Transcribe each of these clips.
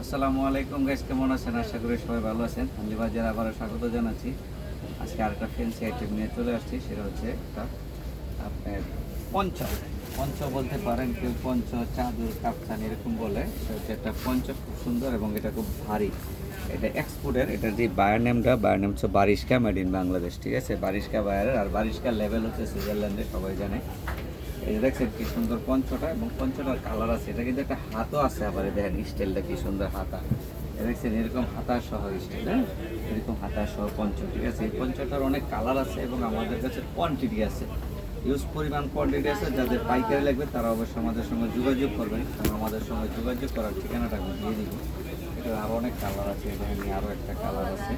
আসসালামু আলাইকুম গাইস, কেমন আছেন? আশা করি সবাই ভালো আছেন। হান্ডি বাজারে আবারও স্বাগত জানাচ্ছি। আজকে আরেকটা ফ্যান্সি আইটেম নিয়ে চলে আসছি, সেটা হচ্ছে একটা আপনার পঞ্চ। পঞ্চ বলতে পারেন, কেউ পঞ্চ, চাদর, কাপ্তান এরকম বলে। সেটা হচ্ছে একটা পঞ্চ, খুব সুন্দর এবং এটা খুব ভারী। এটা এক্সপোর্টের। এটার যে বায়ার নেম হচ্ছে বারিশকা, মেড ইন বাংলাদেশ। ঠিক আছে, বারিশকা বায়ারের। আর বারিশকার লেভেল হচ্ছে সুইজারল্যান্ডে, সবাই জানে। এই যে দেখছেন কি সুন্দর পঞ্চটা, এবং পঞ্চটার কালার আছে। এটা কিন্তু একটা হাতও আছে, আবার দেখেন স্টাইলটা কি সুন্দর হাতা। দেখছেন এরকম হাতা সহ স্টাইল, হ্যাঁ, এরকম হাতা সহ পঞ্চ। ঠিক আছে, এই পঞ্চটার অনেক কালার আছে এবং আমাদের কাছে কোয়ান্টিটি আছে, ইউজ পরিমাণ কোয়ান্টিটি আছে। যাদের পাইকারি লাগবে তারা অবশ্যই আমাদের সঙ্গে যোগাযোগ করবেন, এবং আমাদের সঙ্গে যোগাযোগ করার ঠিকানাটা আমি দিয়ে দিব। এটার আরও অনেক কালার আছে, দেখেন আরও একটা কালার আছে।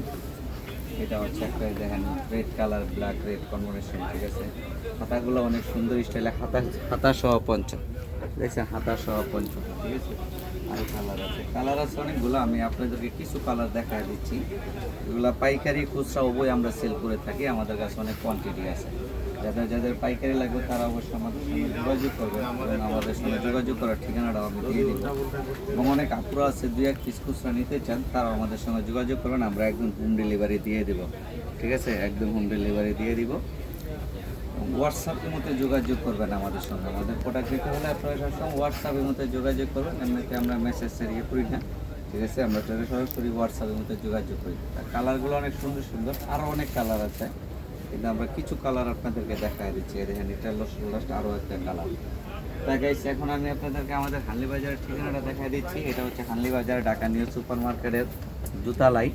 এটা হচ্ছে একটা দেখেন red colour, black red combination. ঠিক আছে, হাতাগুলো অনেক সুন্দর স্টাইলে, হাতা সহ পঞ্চ। দেখছেন হাতা সহ পঞ্চ। ঠিক আছে, আর কালার আছে অনেকগুলো। আমি আপনাদেরকে কিছু কালার দেখা দিচ্ছি। এগুলো পাইকারি খুচরা উভয় আমরা সেল করে থাকি, আমাদের কাছে অনেক কোয়ান্টিটি আছে। যাদের যাদের পাইকারি লাগবে তারা অবশ্যই আমাদের সঙ্গে যোগাযোগ করবে, এবং আমাদের সঙ্গে যোগাযোগ করার ঠিকানাটাও আমি দিয়ে দিব। এবং অনেক আপুরা আছে, দুই এক পিস খুচরা নিতে চান, তারাও আমাদের সঙ্গে যোগাযোগ করবেন, আমরা একদম হোম ডেলিভারি দিয়ে দেবো। ঠিক আছে, একদম হোম ডেলিভারি দিয়ে দিব। হোয়াটসঅ্যাপের মধ্যে যোগাযোগ করবেন আমাদের সঙ্গে। আমাদের প্রোডাক্ট নিতে হলে আপনারা সবসময় হোয়াটসঅ্যাপের মধ্যে যোগাযোগ করবেন, এমনিতে আমরা মেসেজ ইয়ে করি না। ঠিক আছে, আমরা সরাসরি হোয়াটসঅ্যাপের মধ্যে যোগাযোগ করি। কালারগুলো অনেক সুন্দর সুন্দর, আরও অনেক কালার আছে, কিন্তু আমরা কিছু কালার আপনাদেরকে দেখাই দিচ্ছি। দেখেন এটা লাস্ট আরও একটা কালার দেখাইছি। এখন আমি আপনাদেরকে আমাদের হানলি বাজারের ঠিকানাটা দেখাই দিচ্ছি। এটা হচ্ছে হানলি বাজার, ঢাকা নিউ সুপার মার্কেটের দোতলায়।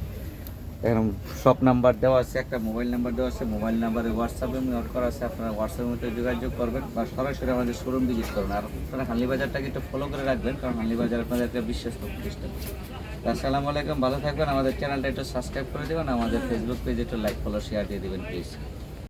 এরকম শপ নাম্বার দেওয়া আছে, একটা মোবাইল নাম্বার দেওয়া আছে। মোবাইল নাম্বারে হোয়াটসঅ্যাপে নোট করা আছে, আপনারা হোয়াটসঅ্যাপের মধ্যে যোগাযোগ করবেন বা সরাসরি আমাদের শোরুম ভিজিট করবেন। আর আপনারা হানলি বাজারটাকে একটু ফলো করে রাখবেন, কারণ হানলি বাজার আপনাদের একটা বিশ্বস্ত প্রতিষ্ঠান। আসসালামু আলাইকুম, ভালো থাকবেন। আমাদের চ্যানেলটা একটু সাবস্ক্রাইব করে দেবেন, আমাদের ফেসবুক পেজে একটু লাইক, ফলো, শেয়ার দিয়ে দেবেন প্লিজ।